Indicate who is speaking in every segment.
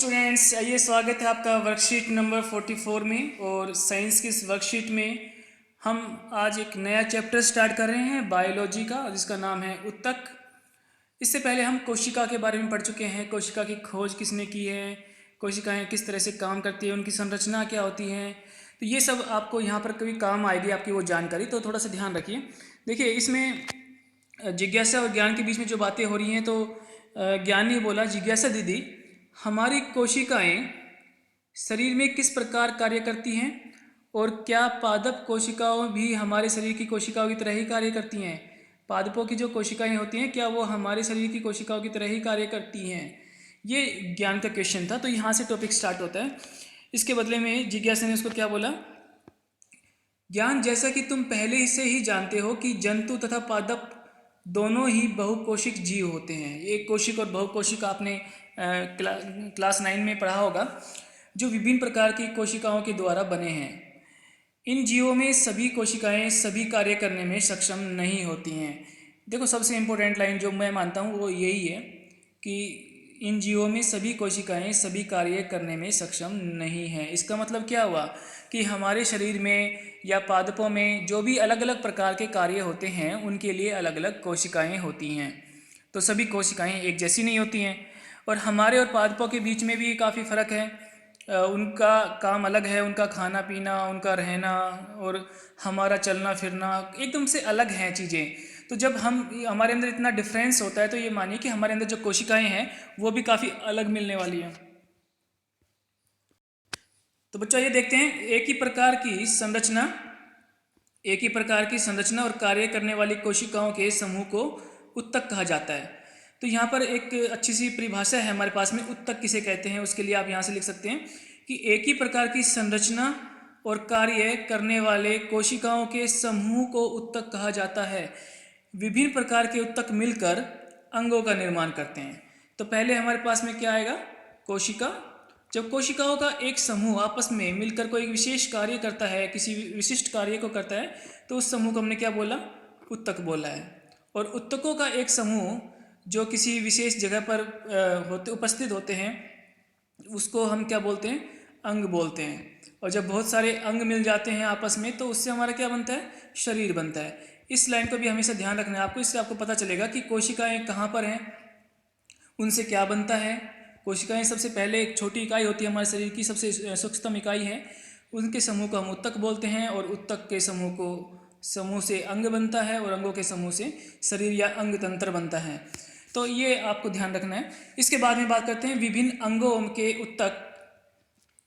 Speaker 1: Students, आइए स्वागत है आपका वर्कशीट नंबर 44 में। और साइंस की इस वर्कशीट में हम आज एक नया चैप्टर स्टार्ट कर रहे हैं बायोलॉजी का, जिसका नाम है उत्तक। इससे पहले हम कोशिका के बारे में पढ़ चुके हैं। कोशिका की खोज किसने की है, कोशिकाएं किस तरह से काम करती है, उनकी संरचना क्या होती है। तो ये सब आपको यहाँ पर कभी काम आएगी आपकी वो जानकारी, तो थोड़ा सा ध्यान रखिए। देखिए, इसमें जिज्ञासा और ज्ञान के बीच में जो बातें हो रही हैं, तो ज्ञान ने बोला, जिज्ञासा दीदी, हमारी कोशिकाएं शरीर में किस प्रकार कार्य करती हैं, और क्या पादप कोशिकाओं भी हमारे शरीर की कोशिकाओं की तरह ही कार्य करती हैं? पादपों की जो कोशिकाएं होती हैं, क्या वो हमारे शरीर की कोशिकाओं की तरह ही कार्य करती हैं? ये ज्ञान का क्वेश्चन था, तो यहाँ से टॉपिक स्टार्ट होता है। इसके बदले में जिज्ञासा ने उसको क्या बोला, ज्ञान, जैसा कि तुम पहले से ही जानते हो कि जंतु तथा पादप दोनों ही बहुकोशिक जीव होते हैं। एक कोशिक और बहुकोशिक आपने क्लास 9 में पढ़ा होगा, जो विभिन्न प्रकार की कोशिकाओं के द्वारा बने हैं। इन जीवों में सभी कोशिकाएं सभी कार्य करने में सक्षम नहीं होती हैं। देखो, सबसे इम्पोर्टेंट लाइन जो मैं मानता हूँ वो यही है कि इन जीवों में सभी कोशिकाएं सभी कार्य करने में सक्षम नहीं हैं। इसका मतलब क्या हुआ कि हमारे शरीर में या पादपों में जो भी अलग अलग प्रकार के कार्य होते हैं, उनके लिए अलग अलग कोशिकाएं होती हैं। तो सभी कोशिकाएं एक जैसी नहीं होती हैं। और हमारे और पादपों के बीच में भी काफ़ी फ़र्क है। उनका काम अलग है, उनका खाना पीना, उनका रहना और हमारा चलना फिरना एकदम से अलग हैं चीज़ें। तो जब हमारे अंदर इतना डिफरेंस होता है, तो ये मानिए कि हमारे अंदर जो कोशिकाएं हैं वो भी काफ़ी अलग मिलने वाली हैं। तो बच्चों, ये देखते हैं, एक ही प्रकार की संरचना और कार्य करने वाली कोशिकाओं के समूह को उत्तक कहा जाता है। तो यहाँ पर एक अच्छी सी परिभाषा है हमारे पास में, उत्तक किसे कहते हैं। उसके लिए आप यहाँ से लिख सकते हैं कि एक ही प्रकार की संरचना और कार्य करने वाले कोशिकाओं के समूह को उत्तक कहा जाता है। विभिन्न प्रकार के उत्तक मिलकर अंगों का निर्माण करते हैं। तो पहले हमारे पास में क्या आएगा, कोशिका। जब कोशिकाओं का एक समूह आपस में मिलकर कोई विशेष कार्य करता है, किसी विशिष्ट कार्य को करता है, तो उस समूह को हमने क्या बोला, उत्तक बोला है। और उत्तकों का एक समूह जो किसी विशेष जगह पर उपस्थित होते हैं, उसको हम क्या बोलते हैं, अंग बोलते हैं। और जब बहुत सारे अंग मिल जाते हैं आपस में, तो उससे हमारा क्या बनता है, शरीर बनता है। इस लाइन को भी हमेशा ध्यान रखना है आपको। इससे आपको पता चलेगा कि कोशिकाएं कहाँ पर हैं, उनसे क्या बनता है। कोशिकाएं सबसे पहले एक छोटी इकाई होती है हमारे शरीर की, सबसे सूक्ष्मतम इकाई है। उनके समूह को हम उत्तक बोलते हैं, और उत्तक के समूह से अंग बनता है, और अंगों के समूह से शरीर या अंग तंत्र बनता है। तो ये आपको ध्यान रखना है। इसके बाद में बात करते हैं, विभिन्न अंगों के उत्तक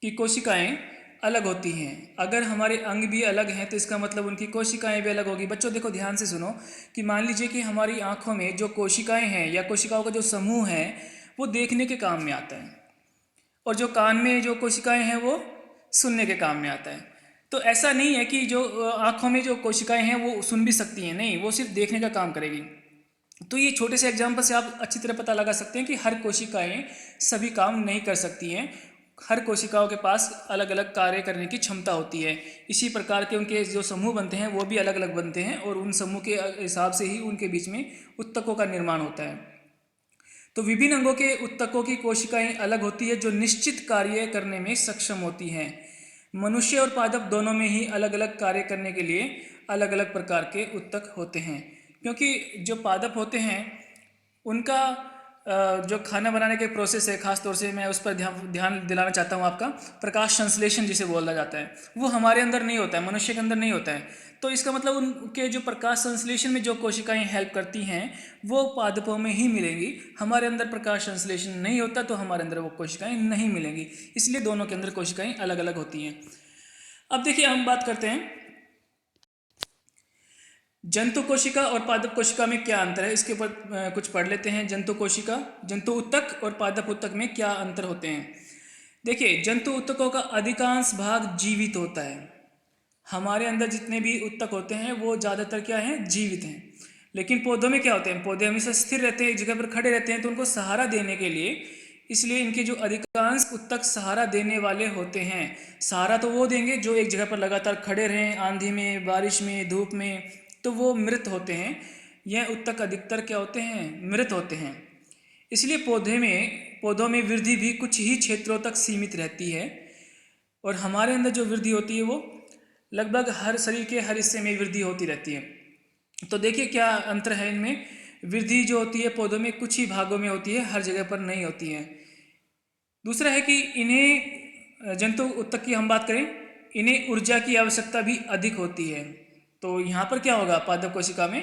Speaker 1: की कोशिकाएं अलग होती हैं। अगर हमारे अंग भी अलग हैं, तो इसका मतलब उनकी कोशिकाएं भी अलग होगी। बच्चों देखो, ध्यान से सुनो कि मान लीजिए कि हमारी आँखों में जो कोशिकाएं हैं या कोशिकाओं का जो समूह है, वो देखने के काम में आता है, और जो कान में जो कोशिकाएं हैं वो सुनने के काम में आता है। तो ऐसा नहीं है कि जो आँखों में जो कोशिकाएं हैं वो सुन भी सकती हैं, नहीं, वो सिर्फ देखने का काम करेगी। तो ये छोटे से एग्जाम्पल से आप अच्छी तरह पता लगा सकते हैं कि हर कोशिकाएं सभी काम नहीं कर सकती हैं। हर कोशिकाओं के पास अलग अलग कार्य करने की क्षमता होती है। इसी प्रकार के उनके जो समूह बनते हैं वो भी अलग अलग बनते हैं, और उन समूह के हिसाब से ही उनके बीच में उत्तकों का निर्माण होता है। तो विभिन्न अंगों के उत्तकों की कोशिकाएं अलग होती है, जो निश्चित कार्य करने में सक्षम होती हैं। मनुष्य और पादप दोनों में ही अलग अलग कार्य करने के लिए अलग अलग प्रकार के उत्तक होते हैं। क्योंकि जो पादप होते हैं, उनका जो खाना बनाने के प्रोसेस है, खास तौर से मैं उस पर ध्यान दिलाना चाहता हूँ आपका, प्रकाश संश्लेषण जिसे बोला जाता है, वो हमारे अंदर नहीं होता है, मनुष्य के अंदर नहीं होता है। तो इसका मतलब उनके जो प्रकाश संश्लेषण में जो कोशिकाएं हेल्प करती हैं, वो पादपों में ही मिलेंगी। हमारे अंदर प्रकाश संश्लेषण नहीं होता, तो हमारे अंदर वो कोशिकाएं नहीं मिलेंगी। इसलिए दोनों के अंदर कोशिकाएं अलग अलग होती हैं। अब देखिए, हम बात करते हैं जंतु कोशिका और पादप कोशिका में क्या अंतर है। इसके ऊपर कुछ पढ़ लेते हैं। जंतु उत्तक और पादप उत्तक में क्या अंतर होते हैं। देखिए, जंतु उत्तकों का अधिकांश भाग जीवित होता है। हमारे अंदर जितने भी उत्तक होते हैं वो ज़्यादातर क्या हैं, जीवित हैं। लेकिन पौधों में क्या होते हैं, पौधे हमेशा स्थिर रहते हैं, एक जगह पर खड़े रहते हैं, तो उनको सहारा देने के लिए, इसलिए इनके जो अधिकांश उत्तक सहारा देने वाले होते हैं। सहारा तो वो देंगे जो एक जगह पर लगातार खड़े रहें, आंधी में, बारिश में, धूप में, तो वो मृत होते हैं। यह उत्तक अधिकतर क्या होते हैं, मृत होते हैं। इसलिए पौधे में पौधों में वृद्धि भी कुछ ही क्षेत्रों तक सीमित रहती है, और हमारे अंदर जो वृद्धि होती है वो लगभग हर शरीर के हर हिस्से में वृद्धि होती रहती है। तो देखिए क्या अंतर है इनमें। वृद्धि जो होती है पौधों में कुछ ही भागों में होती है, हर जगह पर नहीं होती है। दूसरा है कि इन्हें जंतु उत्तक की हम बात करें, इन्हें ऊर्जा की आवश्यकता भी अधिक होती है। तो यहाँ पर क्या होगा, पादप कोशिका में,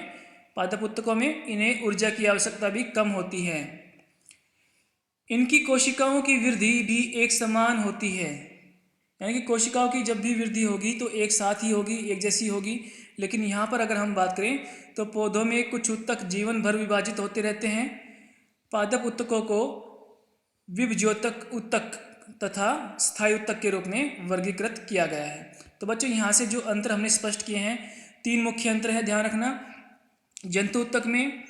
Speaker 1: पादप उत्तकों में इन्हें ऊर्जा की आवश्यकता भी कम होती है। इनकी कोशिकाओं की वृद्धि भी एक समान होती है, यानी कि कोशिकाओं की जब भी वृद्धि होगी तो एक साथ ही होगी, एक जैसी होगी। लेकिन यहाँ पर अगर हम बात करें तो पौधों में कुछ उत्तक जीवन भर विभाजित होते रहते हैं। पादप उत्तकों को विभज्योतक उत्तक तथा स्थायी उत्तक के रूप में वर्गीकृत किया गया है। तो बच्चों यहाँ से जो अंतर हमने स्पष्ट किए हैं, 3 मुख्य अंतर है, ध्यान रखना। जंतु उत्तक में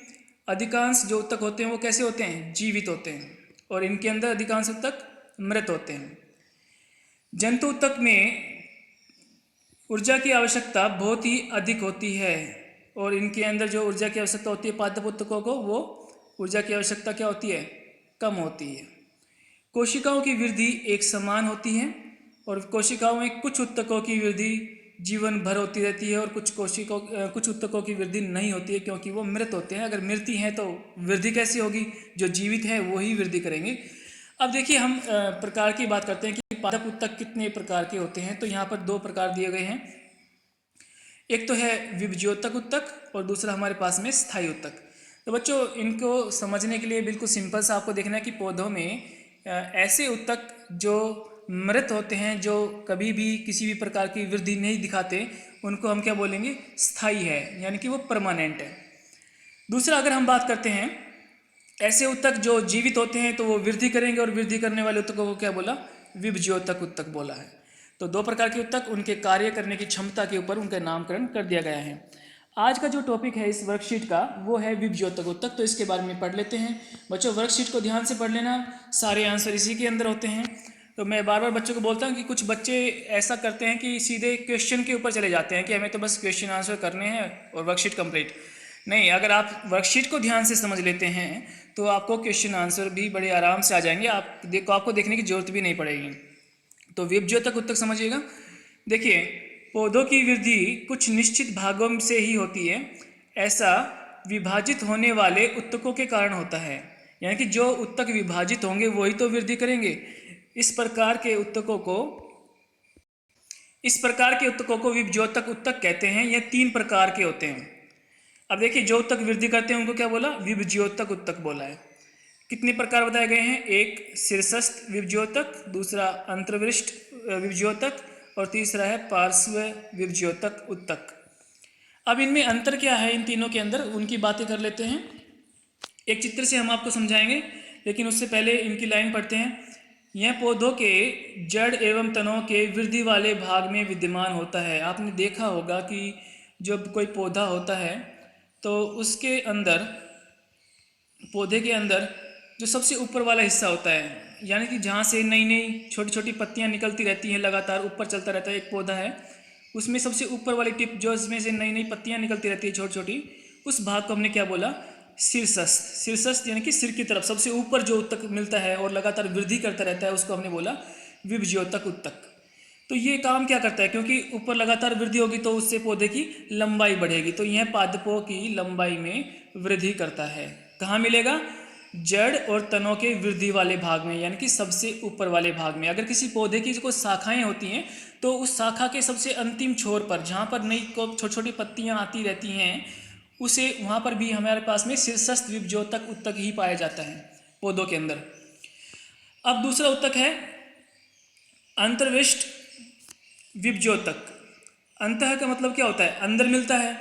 Speaker 1: अधिकांश जो उत्तक होते हैं वो कैसे होते हैं, जीवित होते हैं, और इनके अंदर अधिकांश उत्तक मृत होते हैं। जंतु उत्तक में ऊर्जा की आवश्यकता बहुत ही अधिक होती है, और इनके अंदर जो ऊर्जा की आवश्यकता होती है पादप उत्तकों को, वो ऊर्जा की आवश्यकता क्या होती है, कम होती है। कोशिकाओं की वृद्धि एक समान होती है, और कोशिकाओं में कुछ उत्तकों की वृद्धि जीवन भर होती रहती है, और कुछ उत्तकों की वृद्धि नहीं होती है क्योंकि वो मृत होते हैं। अगर मृति हैं तो वृद्धि कैसी होगी, जो जीवित है वो ही वृद्धि करेंगे। अब देखिए हम प्रकार की बात करते हैं कि पादप उत्तक कितने प्रकार के होते हैं। तो यहाँ पर 2 प्रकार दिए गए हैं, एक तो है विभज्योतक उत्तक और दूसरा हमारे पास में स्थायी उत्तक। तो बच्चों इनको समझने के लिए बिल्कुल सिंपल सा आपको देखना है कि पौधों में ऐसे उत्तक जो मृत होते हैं, जो कभी भी किसी भी प्रकार की वृद्धि नहीं दिखाते, उनको हम क्या बोलेंगे, स्थायी है, यानी कि वो परमानेंट है। दूसरा अगर हम बात करते हैं ऐसे उत्तक जो जीवित होते हैं तो वो वृद्धि करेंगे, और वृद्धि करने वाले उत्तकों को क्या बोला, विभज्योतक उत्तक बोला है। तो 2 प्रकार के उत्तक, उनके कार्य करने की क्षमता के ऊपर उनका नामकरण कर दिया गया है। आज का जो टॉपिक है इस वर्कशीट का वो है विभज्योतक उत्तक। तो इसके बारे में पढ़ लेते हैं। बच्चों वर्कशीट को ध्यान से पढ़ लेना, सारे आंसर इसी के अंदर होते हैं। तो मैं बार बार बच्चों को बोलता हूँ कि कुछ बच्चे ऐसा करते हैं कि सीधे क्वेश्चन के ऊपर चले जाते हैं कि हमें तो बस क्वेश्चन आंसर करने हैं और वर्कशीट कंप्लीट। नहीं, अगर आप वर्कशीट को ध्यान से समझ लेते हैं तो आपको क्वेश्चन आंसर भी बड़े आराम से आ जाएंगे, आपको देखने की जरूरत भी नहीं पड़ेगी। तो विभज्योतक उत्तक समझिएगा। देखिए पौधों की वृद्धि कुछ निश्चित भागों से ही होती है, ऐसा विभाजित होने वाले उत्तकों के कारण होता है, यानी कि जो उत्तक विभाजित होंगे वही तो वृद्धि करेंगे। इस प्रकार के उत्तकों को विभज्योतक उत्तक कहते हैं। यह 3 प्रकार के होते हैं। अब देखिए जो उत्तक वृद्धि करते हैं उनको क्या बोला, विभज्योतक उत्तक बोला है। कितने प्रकार बताए गए हैं, एक शीर्षस्थ विभज्योतक, दूसरा अंतर्वृष्ट विभज्योतक, और तीसरा है पार्श्व विभज्योतक उत्तक। अब इनमें अंतर क्या है, इन तीनों के अंदर उनकी बातें कर लेते हैं। एक चित्र से हम आपको समझाएंगे, लेकिन उससे पहले इनकी लाइन पढ़ते हैं। यह पौधों के जड़ एवं तनों के वृद्धि वाले भाग में विद्यमान होता है। आपने देखा होगा कि जब कोई पौधा होता है तो उसके अंदर, पौधे के अंदर जो सबसे ऊपर वाला हिस्सा होता है, यानी कि जहाँ से नई नई छोटी छोटी पत्तियाँ निकलती रहती हैं, लगातार ऊपर चलता रहता है। एक पौधा है उसमें सबसे ऊपर वाली टिप जो इसमें से नई नई पत्तियाँ निकलती रहती है छोटी छोटी, उस भाग को हमने क्या बोला, शीर्षस्थ। शीर्षस्थ यानी कि सिर की तरफ सबसे ऊपर जो उत्तक मिलता है और लगातार वृद्धि करता रहता है, उसको हमने बोला विभज्योतक उत्तक। तो ये काम क्या करता है, क्योंकि ऊपर लगातार वृद्धि होगी तो उससे पौधे की लंबाई बढ़ेगी, तो यह पादपों की लंबाई में वृद्धि करता है। कहाँ मिलेगा, जड़ और तनों के वृद्धि वाले भाग में, यानी कि सबसे ऊपर वाले भाग में। अगर किसी पौधे की जो शाखाएं होती हैं तो उस शाखा के सबसे अंतिम छोर पर, जहाँ पर नई छोटी छोटी पत्तियाँ आती रहती हैं, उसे वहाँ पर भी हमारे पास में शीर्षस्थ विभज्योतक उत्तक ही पाया जाता है पौधों के अंदर। अब दूसरा उत्तक है अंतर्विष्ट विभज्योतक। अंतः का मतलब क्या होता है, अंदर मिलता है।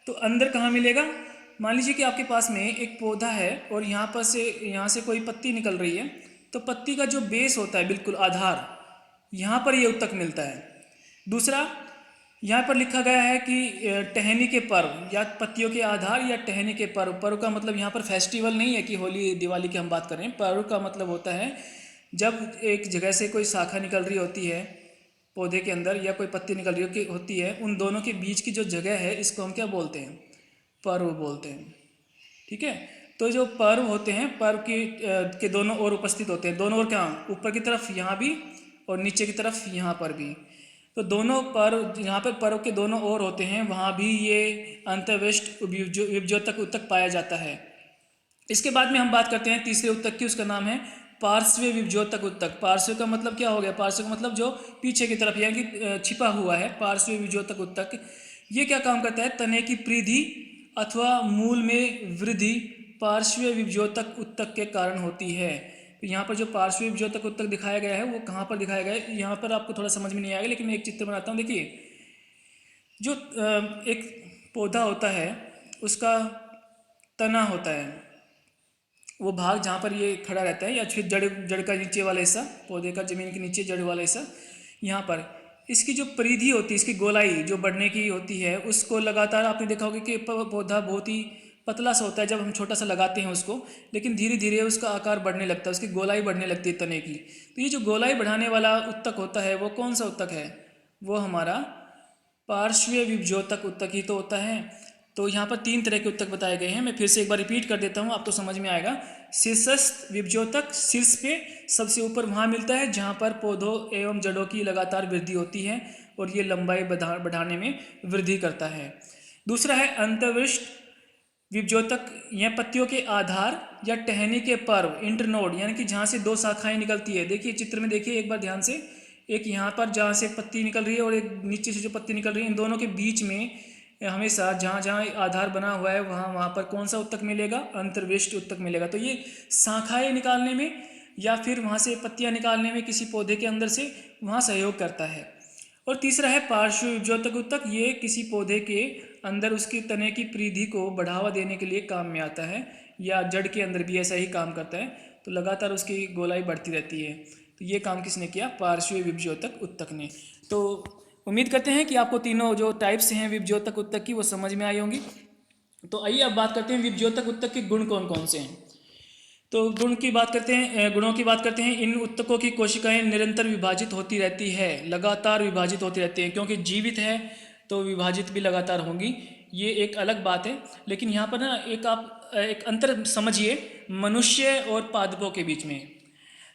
Speaker 1: तो अंदर कहाँ मिलेगा, मान लीजिए कि आपके पास में एक पौधा है और यहाँ से कोई पत्ती निकल रही है, तो पत्ती का जो बेस होता है, बिल्कुल आधार, यहाँ पर ये उत्तक मिलता है। दूसरा यहाँ पर लिखा गया है कि टहनी के पर्व, या पत्तियों के आधार या टहनी के पर्व। पर्व का मतलब यहाँ पर फेस्टिवल नहीं है कि होली दिवाली की हम बात कर रहे हैं। पर्व का मतलब होता है जब एक जगह से कोई शाखा निकल रही होती है पौधे के अंदर, या कोई पत्ती निकल रही होती है, उन दोनों के बीच की जो जगह है इसको हम क्या बोलते हैं, पर्व बोलते हैं। ठीक है, तो जो पर्व होते हैं, पर्व के दोनों ओर उपस्थित होते हैं। दोनों ओर कहाँ? ऊपर की तरफ यहाँ भी और नीचे की तरफ यहाँ पर भी। तो दोनों पर्व, यहाँ पर पर्व के दोनों ओर होते हैं, वहाँ भी ये अंतर्विष्ट विभज्योतक उत्तक पाया जाता है। इसके बाद में हम बात करते हैं तीसरे उत्तक की, उसका नाम है पार्श्व विभज्योतक उत्तक। पार्श्व का मतलब क्या हो गया? पार्श्व का मतलब जो पीछे की तरफ यानी कि छिपा हुआ है, पार्श्व विभज्योतक उत्तक। ये क्या काम करता है? तने की परिधि अथवा मूल में वृद्धि पार्श्व विभज्योतक उत्तक के कारण होती है। तो यहाँ पर जो पार्श्व विभज्योतक उत्तक दिखाया गया है वो कहाँ पर दिखाया गया है? यहाँ पर आपको थोड़ा समझ में नहीं आएगा, लेकिन मैं एक चित्र बनाता हूँ। देखिए, जो एक पौधा होता है उसका तना होता है, वो भाग जहाँ पर ये खड़ा रहता है, या फिर जड़ का नीचे वाला हिस्सा, पौधे का जमीन के नीचे जड़ वाला हिस्सा, यहाँ पर इसकी जो परिधि होती है, इसकी गोलाई जो बढ़ने की होती है, उसको लगातार आपने देखा होगा कि पौधा बहुत ही पतला सा होता है जब हम छोटा सा लगाते हैं उसको, लेकिन धीरे धीरे उसका आकार बढ़ने लगता है, उसकी गोलाई बढ़ने लगती है तने की। तो ये जो गोलाई बढ़ाने वाला उत्तक होता है वो कौन सा उत्तक है? वो हमारा पार्श्व विभज्योतक उत्तक ही तो होता है। तो यहाँ पर 3 तरह के उत्तक बताए गए हैं। मैं फिर से एक बार रिपीट कर देता हूँ, आपको समझ में आएगा। शीर्षस्थ विभज्योतक शीर्ष पे सबसे ऊपर वहाँ मिलता है जहाँ पर पौधों एवं जड़ों की लगातार वृद्धि होती है और ये लंबाई बढ़ाने में वृद्धि करता है। दूसरा है अंतर्विष्ट विभज्योतक, यह पत्तियों के आधार या टहनी के पर्व इंटरनोड, यानी कि जहाँ से 2 शाखाएं निकलती है। देखिए चित्र में, देखिए एक बार ध्यान से, एक यहाँ पर जहाँ से पत्ती निकल रही है और एक नीचे से जो पत्ती निकल रही है, इन दोनों के बीच में हमेशा जहाँ जहाँ आधार बना हुआ है वहाँ पर कौन सा उत्तक मिलेगा? अंतर्विष्ट उत्तक मिलेगा। तो ये शाखाएं निकालने में या फिर वहाँ से पत्तियाँ निकालने में किसी पौधे के अंदर से वहाँ सहयोग करता है। और तीसरा है पार्श्व विभज्योतक उत्तक, ये किसी पौधे के अंदर उसके तने की परिधि को बढ़ावा देने के लिए काम में आता है, या जड़ के अंदर भी ऐसा ही काम करता है। तो लगातार उसकी गोलाई बढ़ती रहती है। तो ये काम किसने किया? पार्श्व विभज्योतक उत्तक ने। तो उम्मीद करते हैं कि आपको तीनों जो टाइप्स हैं विभज्योतक उत्तक की वो समझ में आई होंगी। तो आइए अब बात करते हैं विभज्योतक उत्तक के गुण कौन कौन से हैं। तो गुणों की बात करते हैं। इन उत्तकों की कोशिकाएं निरंतर विभाजित होती रहती है, लगातार विभाजित होती रहती हैं, क्योंकि जीवित है तो विभाजित भी लगातार होंगी, ये एक अलग बात है। लेकिन यहाँ पर ना एक अंतर समझिए मनुष्य और पादपों के बीच में।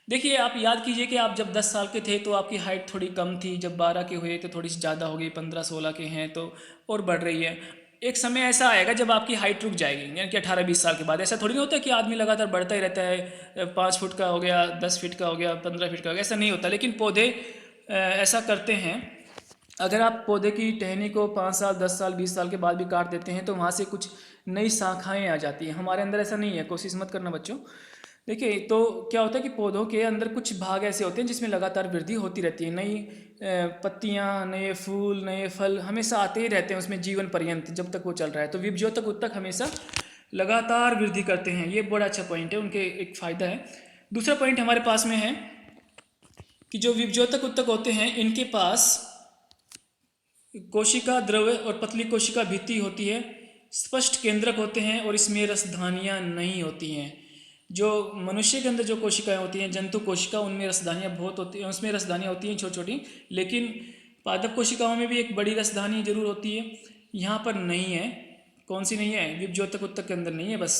Speaker 1: देखिए, आप याद कीजिए कि आप जब 10 साल के थे तो आपकी हाइट थोड़ी कम थी, जब 12 के हुए तो थोड़ी सी ज़्यादा हो गई, 15-16 के हैं तो और बढ़ रही है। एक समय ऐसा आएगा जब आपकी हाइट रुक जाएगी, यानी कि 18-20 साल के बाद। ऐसा थोड़ी नहीं होता कि आदमी लगातार बढ़ता ही रहता है, 5 फुट का हो गया, 10 फीट का हो गया, 15 फीट का हो गया, ऐसा नहीं होता। लेकिन पौधे ऐसा करते हैं। अगर आप पौधे की टहनी को 5 साल, 10 साल, 20 साल के बाद भी काट देते हैं तो वहाँ से कुछ नई शाखाएँ आ जाती हैं। हमारे अंदर ऐसा नहीं है, कोशिश मत करना बच्चों। देखिए, तो क्या होता है कि पौधों के अंदर कुछ भाग ऐसे होते हैं जिसमें लगातार वृद्धि होती रहती है, नई पत्तियां, नए फूल, नए फल हमेशा आते ही रहते हैं उसमें जीवन पर्यंत, जब तक वो चल रहा है। तो विभज्योतक उत्तक हमेशा लगातार वृद्धि करते हैं, ये बड़ा अच्छा पॉइंट है, उनके एक फ़ायदा है। दूसरा पॉइंट हमारे पास में है कि जो विभज्योतक उत्तक होते हैं इनके पास कोशिका द्रव्य और पतली कोशिका भित्ति होती है, स्पष्ट केंद्रक होते हैं और इसमें रसधानियाँ नहीं होती हैं। जो मनुष्य के अंदर जो कोशिकाएं होती हैं, जंतु कोशिका, उनमें रसधानियाँ बहुत होती हैं, उसमें रसधानियाँ होती हैं छोटी छोटी, लेकिन पादप कोशिकाओं में भी एक बड़ी रसधानी जरूर होती है, यहाँ पर नहीं है। कौन सी नहीं है? विभज्योतक उत्तक के अंदर नहीं है बस।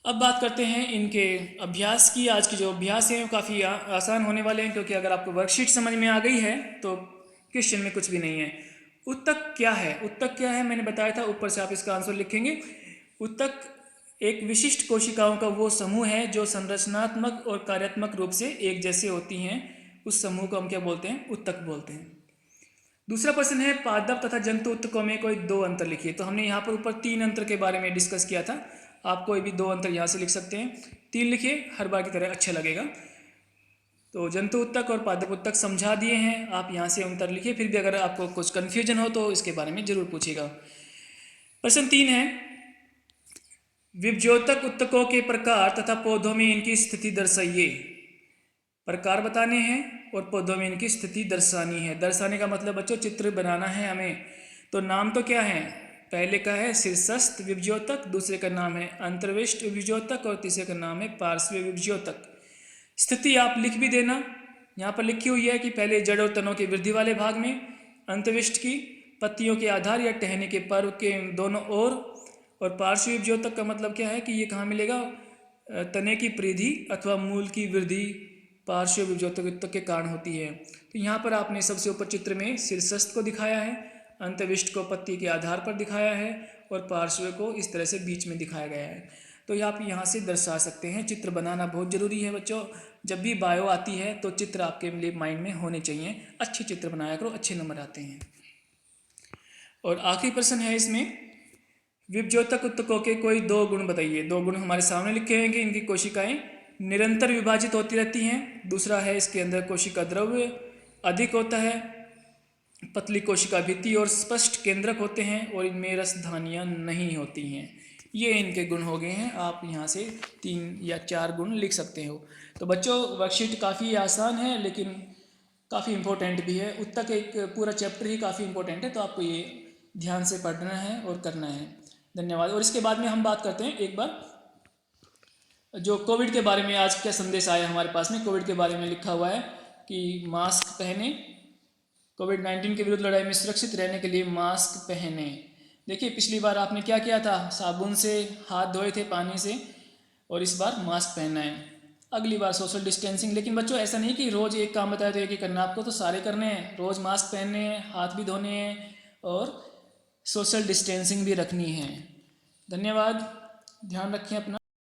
Speaker 1: अब बात करते हैं इनके अभ्यास की। आज की जो अभ्यास हैं वो काफ़ी आसान होने वाले हैं, क्योंकि अगर आपको वर्कशीट समझ में आ गई है तो क्वेश्चन में कुछ भी नहीं है। उत्तक क्या है? उत्तक क्या है मैंने बताया था, ऊपर से आप इसका आंसर लिखेंगे। उत्तक एक विशिष्ट कोशिकाओं का वो समूह है जो संरचनात्मक और कार्यात्मक रूप से एक जैसे होती हैं, उस समूह को हम क्या बोलते हैं? उत्तक बोलते हैं। दूसरा प्रश्न है पादप तथा जंतु उत्तकों में कोई 2 अंतर लिखिए। तो हमने यहाँ पर ऊपर 3 अंतर के बारे में डिस्कस किया था, आप कोई भी 2 अंतर यहाँ से लिख सकते हैं। 3 लिखिए, हर बार की तरह अच्छा लगेगा। तो जंतु उत्तक और पादप उत्तक समझा दिए हैं, आप यहाँ से अंतर लिखिए। फिर भी अगर आपको कुछ कन्फ्यूजन हो तो इसके बारे में जरूर पूछिएगा। प्रश्न 3 है विभज्योतक उत्तकों के प्रकार तथा पौधों में इनकी स्थिति दर्शाइए। प्रकार बताने हैं और पौधों में इनकी स्थिति दर्शानी है। दर्शाने का मतलब बच्चों चित्र बनाना है हमें। तो नाम तो क्या है? पहले का है शीर्षस्थ विभज्योतक, दूसरे का नाम है अंतर्विष्ट विभज्योतक और तीसरे का नाम है पार्श्व विभज्योतक। स्थिति आप लिख भी देना, यहाँ पर लिखी हुई है कि पहले जड़ और तनों के वृद्धि वाले भाग में, अंतर्विष्ट की पत्तियों के आधार या टहनी के पर्व के दोनों ओर, और पार्श्व उपद्योतक का मतलब क्या है कि ये कहाँ मिलेगा, तने की परिधि अथवा मूल की वृद्धि पार्श्व उपद्योतक के कारण होती है। तो यहाँ पर आपने सबसे ऊपर चित्र में शीर्षस्थ को दिखाया है, अंतविष्ट को पत्ती के आधार पर दिखाया है और पार्श्व को इस तरह से बीच में दिखाया गया है। तो ये आप यहाँ से दर्शा सकते हैं। चित्र बनाना बहुत ज़रूरी है बच्चों। जब भी बायो आती है तो चित्र आपके लिए माइंड में होने चाहिए। अच्छे चित्र बनाया करो, अच्छे नंबर आते हैं। और आखिरी प्रश्न है इसमें, विभज्योतक उत्तकों के कोई 2 गुण बताइए। 2 गुण हमारे सामने लिखे हैं कि इनकी कोशिकाएं निरंतर विभाजित होती रहती हैं। दूसरा है इसके अंदर कोशिका द्रव्य अधिक होता है, पतली कोशिका भित्ति और स्पष्ट केंद्रक होते हैं और इनमें रसधानियाँ नहीं होती हैं। ये इनके गुण हो गए हैं। आप यहाँ से 3 या 4 गुण लिख सकते हो। तो बच्चों वर्कशीट काफ़ी आसान है लेकिन काफ़ी इम्पोर्टेंट भी है। उत्तक एक पूरा चैप्टर ही काफ़ी इम्पोर्टेंट है, तो आपको ये ध्यान से पढ़ना है और करना है। धन्यवाद। और इसके बाद में हम बात करते हैं एक बार जो कोविड के बारे में आज क्या संदेश आया हमारे पास में। कोविड के बारे में लिखा हुआ है कि मास्क पहने, कोविड-19 के विरुद्ध लड़ाई में सुरक्षित रहने के लिए मास्क पहने। देखिए पिछली बार आपने क्या किया था, साबुन से हाथ धोए थे पानी से, और इस बार मास्क पहनना है। अगली बार सोशल डिस्टेंसिंग। लेकिन बच्चों ऐसा नहीं कि रोज़ एक काम बताया तो एक ही करना, आपको तो सारे करने हैं। रोज़ मास्क पहनने हैं, हाथ भी धोने हैं और सोशल डिस्टेंसिंग भी रखनी है। धन्यवाद। ध्यान रखें अपना।